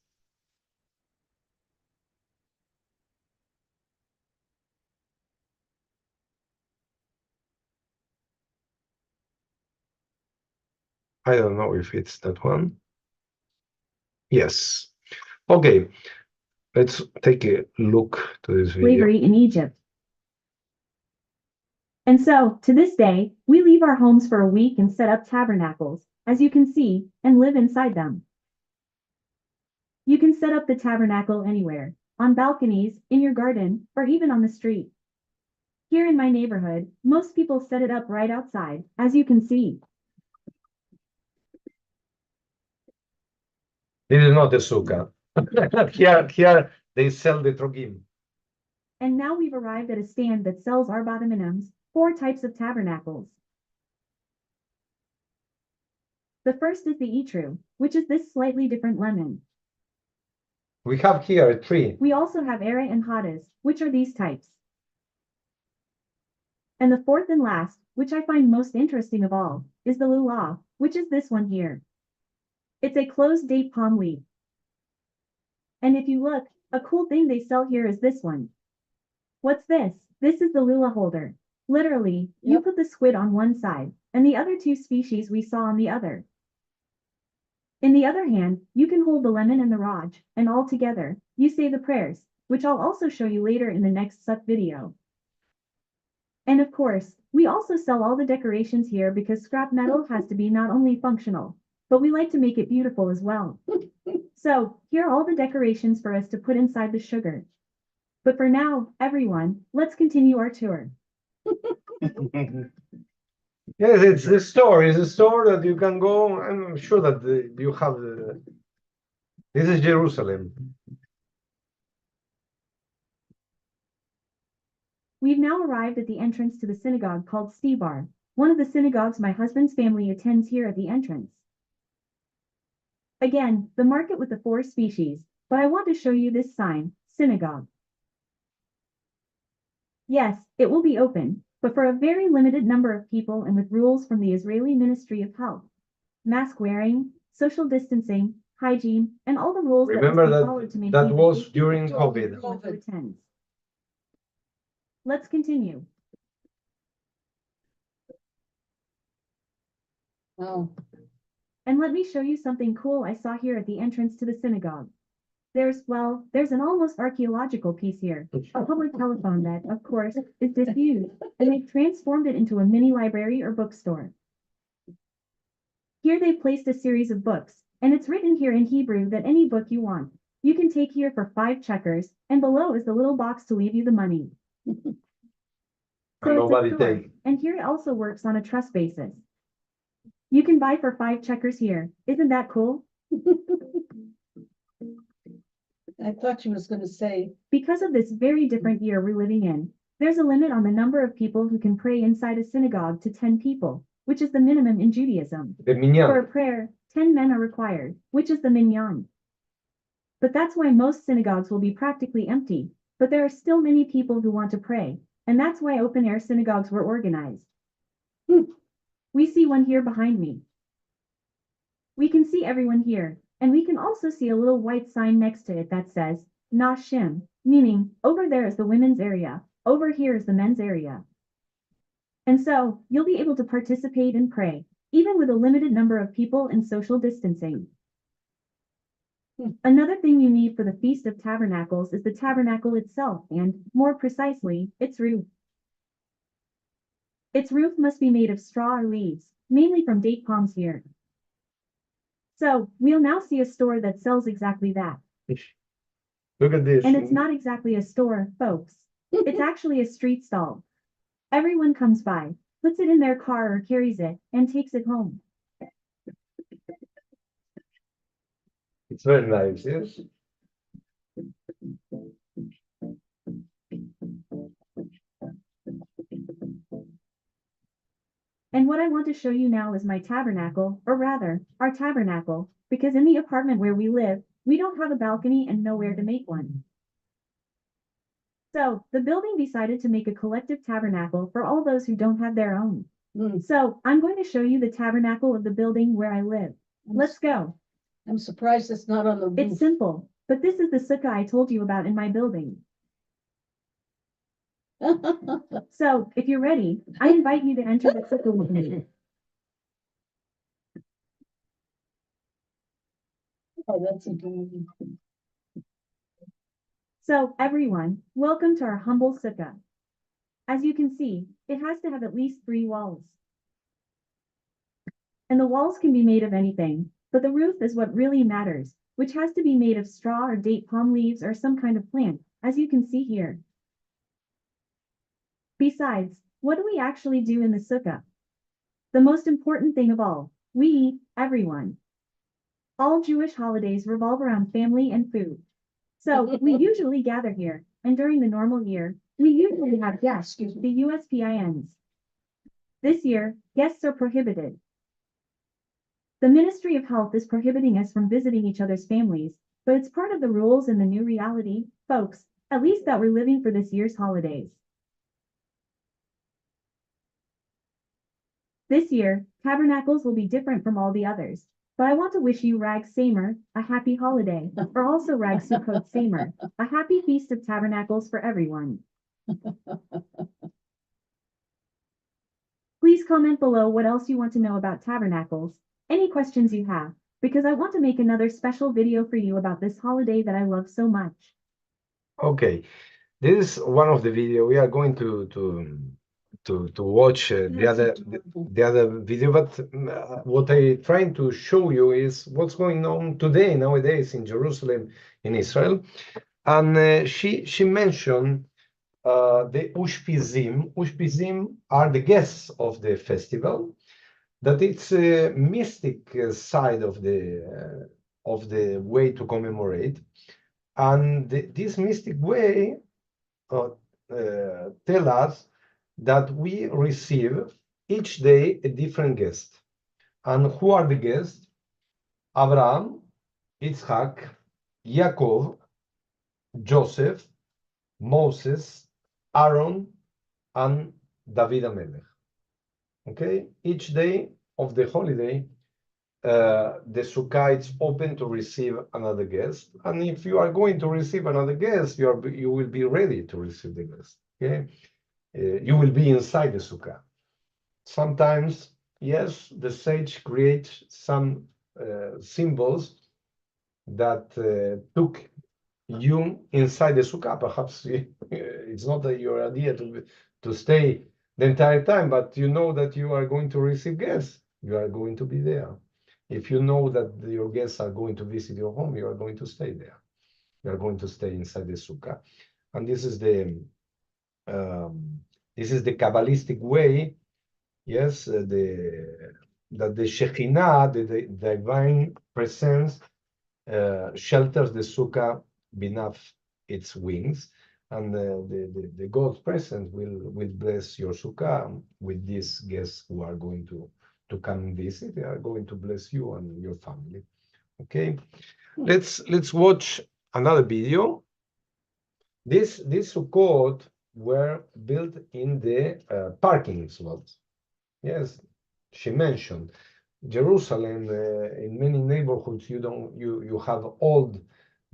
I don't know if it's that one. Yes. Okay. Let's take a look to this video. Slavery in Egypt. And so, to this day, we leave our homes for a week and set up tabernacles, as you can see, and live inside them. You can set up the tabernacle anywhere, on balconies, in your garden, or even on the street. Here in my neighborhood, most people set it up right outside, as you can see. This is not a sukkah. Here they sell the trogim. And now we've arrived at a stand that sells arbat M&Ms, 4 types of tabernacles. The first is the Etru, which is this slightly different lemon. We have here a tree. We also have Ere and Hadas, which are these types. And the fourth and last, which I find most interesting of all, is the Lulav, which is this one here. It's a closed date palm leaf. And if you look, a cool thing they sell here is this one. What's this? This is the lula holder. Literally, you Yep. put the squid on one side, and the other 2 species we saw on the other. In the other hand, you can hold the lemon and the raj, and all together, you say the prayers, which I'll also show you later in the next Sukkah video. And of course, we also sell all the decorations here because scrap metal has to be not only functional, but we like to make it beautiful as well. So, here are all the decorations for us to put inside the sugar. But for now, everyone, let's continue our tour. Yes, it's a store. It's a store that you can go. I'm sure that you have the. This is Jerusalem. We've now arrived at the entrance to the synagogue called Stibar, one of the synagogues my husband's family attends here at the entrance. Again, the market with the 4 species, but I want to show you this sign, synagogue. Yes, it will be open, but for a very limited number of people and with rules from the Israeli Ministry of Health. Mask wearing, social distancing, hygiene, and all the rules Remember that must be that followed to maintain that the was safety during of all COVID. everyone who attends. Let's continue. Oh, And let me show you something cool I saw here at the entrance to the synagogue. There's an almost archaeological piece here, a public telephone that, of course, is disused, and they've transformed it into a mini library or bookstore. Here they've placed a series of books, and it's written here in Hebrew that any book you want, you can take here for 5 checkers, and below is the little box to leave you the money. And So it's a nobody store, take. and here it also works on a trust basis. You can buy for 5 checkers here. Isn't that cool? I thought she was gonna say, Because of this very different year we're living in, there's a limit on the number of people who can pray inside a synagogue to 10 people, which is the minimum in Judaism. The For a minyan. prayer, 10 men are required, which is the minyan. But that's why most synagogues will be practically empty, but there are still many people who want to pray, and that's why open-air synagogues were organized. We see one here behind me. We can see everyone here, and we can also see a little white sign next to it that says, Nashim, meaning, over there is the women's area, over here is the men's area. And so, you'll be able to participate and pray, even with a limited number of people and social distancing. Another thing you need for the Feast of Tabernacles is the tabernacle itself and, more precisely, its roof. Its roof must be made of straw or leaves, mainly from date palms here. So, we'll now see a store that sells exactly that. Look at this. And it's not exactly a store, folks. It's actually a street stall. Everyone comes by, puts it in their car or carries it, and takes it home. It's very nice, yes? And what I want to show you now is my tabernacle, or rather, our tabernacle, because in the apartment where we live, we don't have a balcony and nowhere to make one. So, the building decided to make a collective tabernacle for all those who don't have their own. So, I'm going to show you the tabernacle of the building where I live. Let's go. I'm surprised it's not on the roof. It's simple, but this is the sukkah I told you about in my building. So, if you're ready, I invite you to enter the sukkah with me. Oh, that's adorable. So, everyone, welcome to our humble sukkah. As you can see, it has to have at least 3 walls. And the walls can be made of anything, but the roof is what really matters, which has to be made of straw or date palm leaves or some kind of plant, as you can see here. Besides, what do we actually do in the sukkah? The most important thing of all, we eat, everyone. All Jewish holidays revolve around family and food. So, we usually gather here, and during the normal year, we usually have guests, the USPINs. This year, guests are prohibited. The Ministry of Health is prohibiting us from visiting each other's families, but it's part of the rules in the new reality, folks, at least that we're living for this year's holidays. This year, tabernacles will be different from all the others, but I want to wish you Rag Samer a happy holiday, or also Rag Sukkot Samer, a happy Feast of Tabernacles for everyone. Please comment below what else you want to know about tabernacles, any questions you have, because I want to make another special video for you about this holiday that I love so much. Okay, this is one of the video. We are going to watch That's adorable. the other video, but what I trying to show you is what's going on today, nowadays in Jerusalem, in Israel. And she mentioned the Ushpizim. Ushpizim are the guests of the festival, that it's a mystic side of the way to commemorate. And this mystic way tell us that we receive each day a different guest. And who are the guests? Abraham, Yitzhak, Yaakov, Joseph, Moses, Aaron, and David HaMelech. Okay, each day of the holiday, the Sukkah is open to receive another guest. And if you are going to receive another guest, you will be ready to receive the guest. Okay, you will be inside the Sukkah. Sometimes, yes, the sage creates some symbols that took you inside the Sukkah. Perhaps it's not your idea to stay the entire time, but you know that you are going to receive guests. You are going to be there. If you know that your guests are going to visit your home, you are going to stay there. You are going to stay inside the Sukkah. And this is the Kabbalistic way, yes, that the Shekhinah, the divine presence, shelters the Sukkah beneath its wings, and the God's presence will bless your Sukkah with these guests who are going to come and visit. They are going to bless you and your family. Okay, let's watch another video. This Sukkot were built in the parking slots. Yes, she mentioned Jerusalem. In many neighborhoods, you have old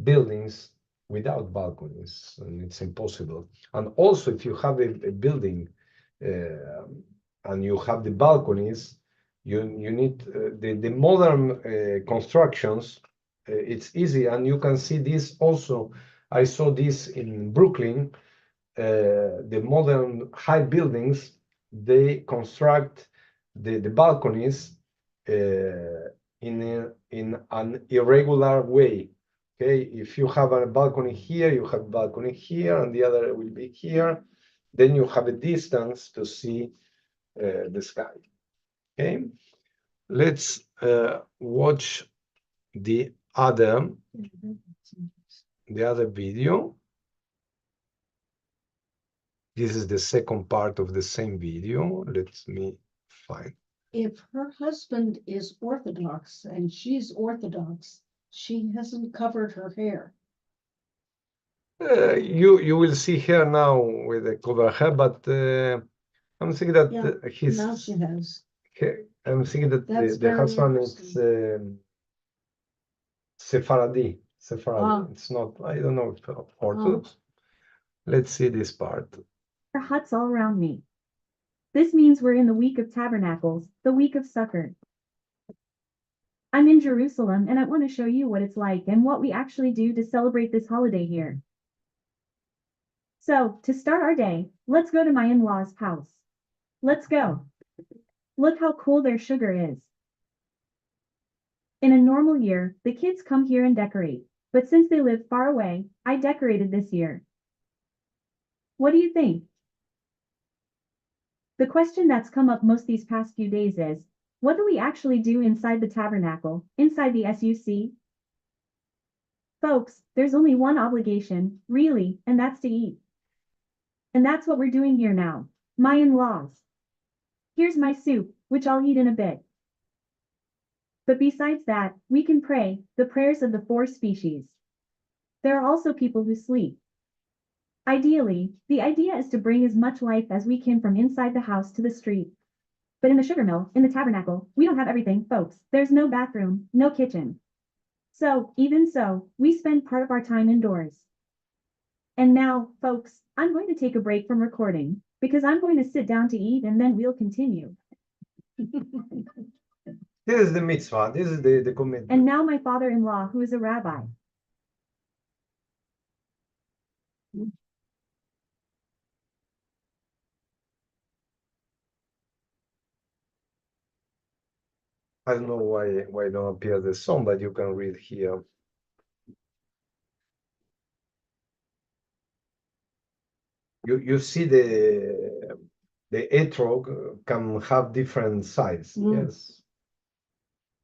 buildings without balconies, and it's impossible. And also, if you have a building and you have the balconies, you need the modern constructions. It's easy, and you can see this also. I saw this in Brooklyn. The modern high buildings, they construct the balconies in an irregular way. Okay, if you have a balcony here, you have a balcony here, and the other will be here. Then you have a distance to see the sky. Okay, let's watch the other video. This is the second part of the same video. Let me find. If her husband is Orthodox and she's Orthodox, she hasn't covered her hair. You will see her now with a cover hair, but I'm thinking that Now she has. I'm thinking that That's the very husband is Sephardi. Ah. It's not. I don't know if Orthodox. Let's see this part. There are huts all around me. This means we're in the week of tabernacles, the week of Sukkah. I'm in Jerusalem and I want to show you what it's like and what we actually do to celebrate this holiday here. So, to start our day, let's go to my in-laws' house. Let's go. Look how cool their sugar is. In a normal year, the kids come here and decorate, but since they live far away, I decorated this year. What do you think? The question that's come up most these past few days is, what do we actually do inside the tabernacle, inside the SUC? Folks, there's only one obligation, really, and that's to eat. And that's what we're doing here now, my in-laws. Here's my soup, which I'll eat in a bit. But besides that, we can pray, the prayers of the 4 species. There are also people who sleep. Ideally, the idea is to bring as much life as we can from inside the house to the street. But in the sugar mill, in the tabernacle, we don't have everything, folks. There's no bathroom, no kitchen. So, even so, we spend part of our time indoors. And now, folks, I'm going to take a break from recording, because I'm going to sit down to eat and then we'll continue. This is the mitzvah. This is the commitment. And now my father-in-law, who is a rabbi. I don't know why don't appear the song, but you can read here. You see the etrog can have different sides. Yes.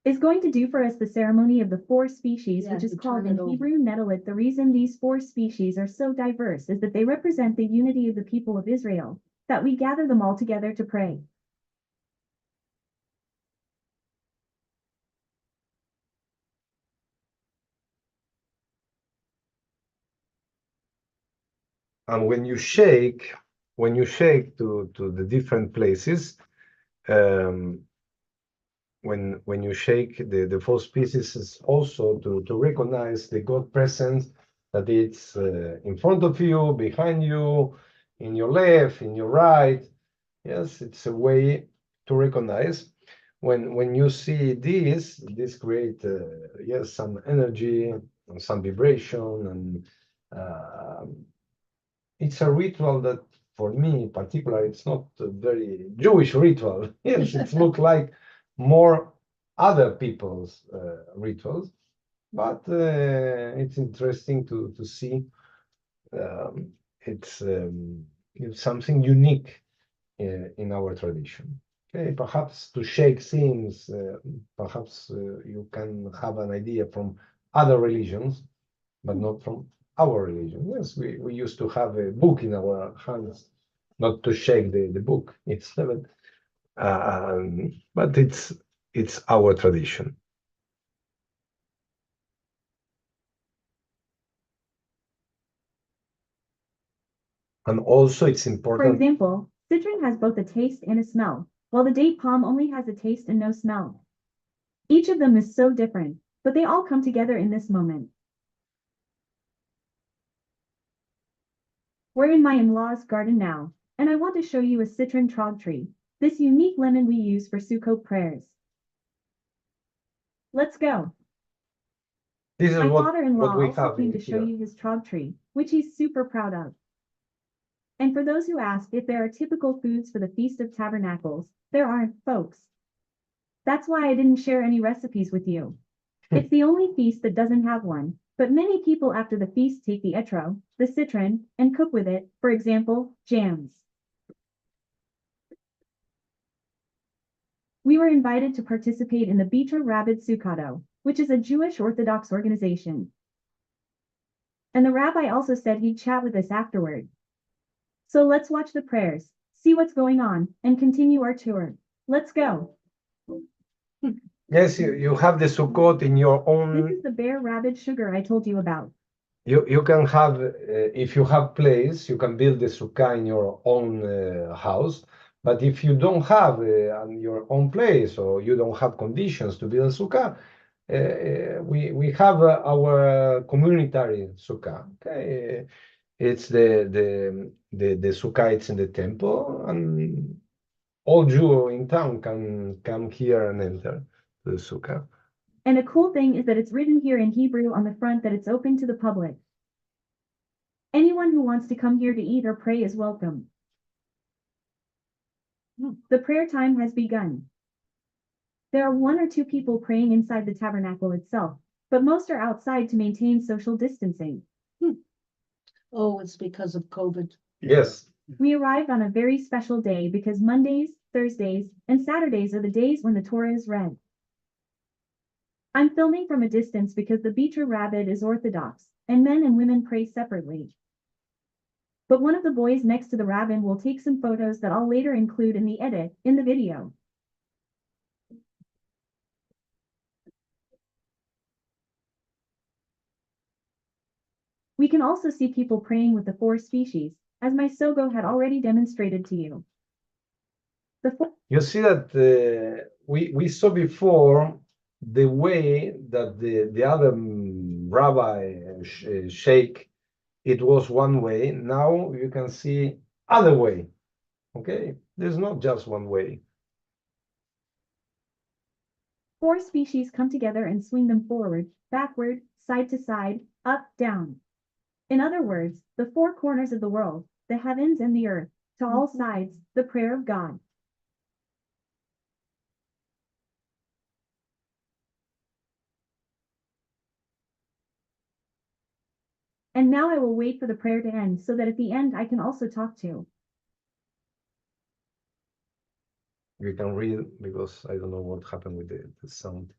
Is going to do for us the ceremony of the 4 species, Yeah, which is you called turn in it over. Hebrew Nedalit. The reason these 4 species are so diverse is that they represent the unity of the people of Israel, that we gather them all together to pray. And when you shake to the different places, when you shake the four species is also to recognize the God presence that it's in front of you, behind you, in your left, in your right. Yes, it's a way to recognize. When you see this create yes, some energy, some vibration, and it's a ritual that for me in particular, it's not a very Jewish ritual. Yes, it looks like more other people's rituals, but it's interesting to see. It's something unique in our tradition. Okay, perhaps to shake things, perhaps you can have an idea from other religions, but not from our religion. Yes, we used to have a book in our hands, not to shake the book. But it's our tradition. And also it's For important. example, citron has both a taste and a smell, while the date palm only has a taste and no smell. Each of them is so different, but they all come together in this moment. We're in my in-laws' garden now, and I want to show you a citron trog tree, this unique lemon we use for Sukkot prayers. Let's go. This is My what father-in-law we also have came in to show here. you his trog tree, which he's super proud of. And for those who ask if there are typical foods for the Feast of Tabernacles, there aren't, folks. That's why I didn't share any recipes with you. It's the only feast that doesn't have one, but many people after the feast take the etro, the citron, and cook with it, for example, jams. We were invited to participate in the Bitra Rabbid Sukkah, which is a Jewish Orthodox organization. And the rabbi also said he'd chat with us afterward. So let's watch the prayers, see what's going on, and continue our tour. Let's go. Yes, you have the Sukkot in your This own. is the bear rabbit sugar I told you about. You can have, if you have place, you can build the sukkah in your own house. But if you don't have your own place or you don't have conditions to build a sukkah, we have our communitary sukkah. Okay, it's the sukkah. It's in the temple, and all Jew in town can come here and enter the sukkah. And a cool thing is that it's written here in Hebrew on the front that it's open to the public. Anyone who wants to come here to eat or pray is welcome. The prayer time has begun. There are 1 or 2 people praying inside the tabernacle itself, but most are outside to maintain social distancing. Oh, it's because of COVID. Yes. We arrived on a very special day because Mondays, Thursdays, and Saturdays are the days when the Torah is read. I'm filming from a distance because the Bitra Rabbid is Orthodox, and men and women pray separately. But one of the boys next to the rabbin will take some photos that I'll later include in the edit in the video. We can also see people praying with the 4 species, as my Sogo had already demonstrated to you. You see that we saw before the way that the other rabbi shake, it was one way. Now you can see other way. Okay, there's not just one way. 4 species come together and swing them forward, backward, side to side, up, down. In other words, the 4 corners of the world, the heavens and the earth, to all sides, the prayer of God. And now I will wait for the prayer to end so that at the end I can also talk to. You can read because I don't know what happened with the sound.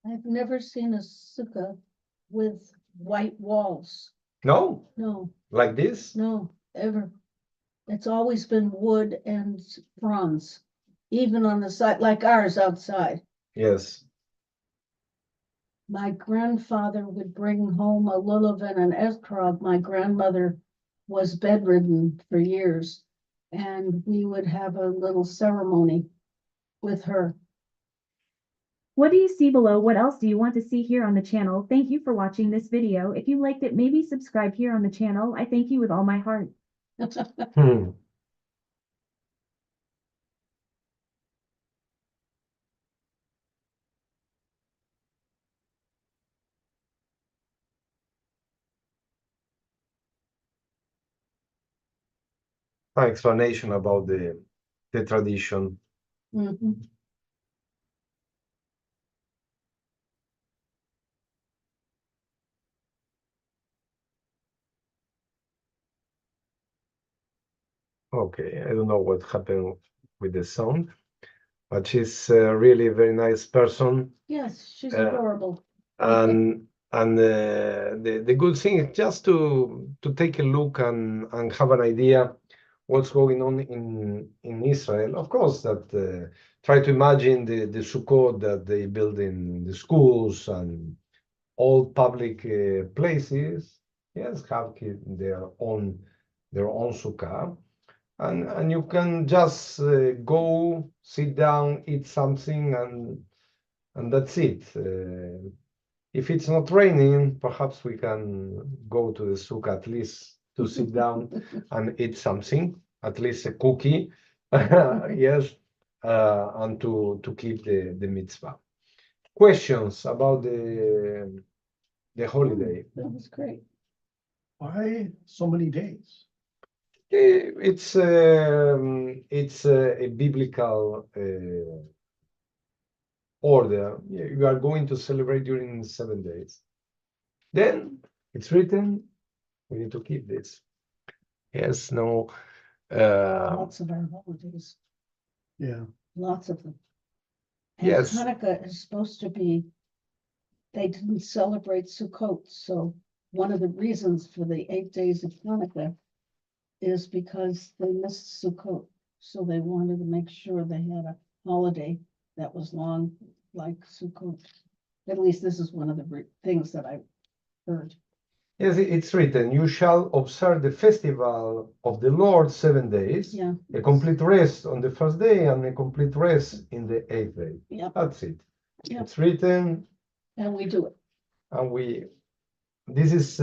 I've never seen a sukkah with white walls. No, No, like this. no, ever. It's always been wood and bronze, even on the side, like ours outside. Yes. my grandfather would bring home a lulav and an etrog. My grandmother was bedridden for years, and we would have a little ceremony with her. What do you see below? What else do you want to see here on the channel? Thank you for watching this video. If you liked it, maybe subscribe here on the channel. I thank you with all my heart. Hmm. Explanation about the tradition. Mhm. Okay, I don't know what happened with the sound, but she's really a very nice person. Yes, she's Uh, adorable. And the good thing is just to take a look and have an idea what's going on in Israel. Of course, that try to imagine the Sukkot that they build in the schools and all public places. Yes, have their own Sukkah. And you can just go, sit down, eat something, and that's it. If it's not raining, perhaps we can go to the Sukkah at least to sit down and eat something, at least a cookie, yes, and to keep the mitzvah. Questions about the holiday? That was great. Why so many days? It's a biblical order. You are going to celebrate during 7 days. Then it's written, we need to keep this. Yes, no. Lots of our holidays, Yeah, lots of them. And Yes. Hanukkah is supposed to be, they didn't celebrate Sukkot, so one of the reasons for the 8 days of Hanukkah is because they missed Sukkot. So they wanted to make sure they had a holiday that was long like Sukkot. At least this is one of the things that I heard. Yes, it's written, you shall observe the festival of the Lord 7 days, Yeah. a complete rest on the first day and a complete rest in the 8th day. Yep. That's it. Yep. It's written, And we do it. and this is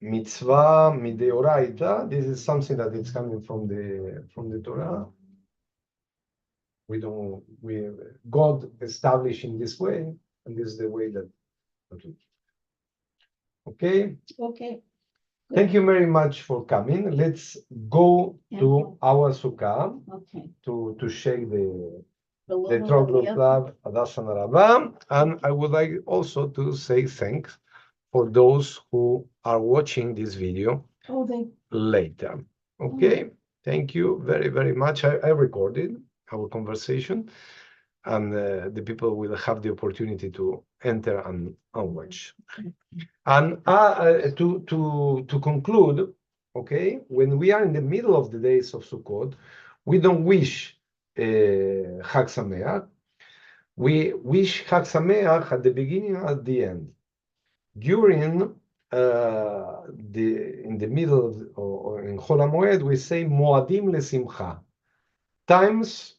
mitzvah mideoraita. This is something that is coming from the Torah. God established in this way, and this is the way that we. Okay. Okay. Thank you very much for coming. Let's go to our Sukkah Okay. to shake the The Trogloslav Adasana Rabba. And I would like also to say thanks for those who are watching this video later. Okay. Thank you very, very much. I recorded our conversation, and the people will have the opportunity to enter and watch. And to conclude, okay, when we are in the middle of the days of Sukkot, we don't wish Chag Sameach. We wish Chag Sameach at the beginning and at the end. During in the middle or in Chol HaMoed, we say Moadim LeSimcha, times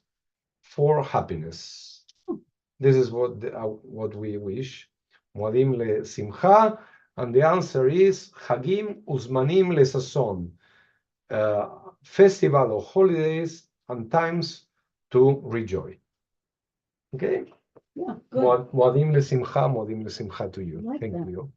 for happiness. This is what we wish. Moadim LeSimcha. And the answer is Hagim Uzmanim Lesason, festival or holidays and times to rejoice. Okay? Yeah, good. Moadim Lesimcha to you. Like Thank that. you.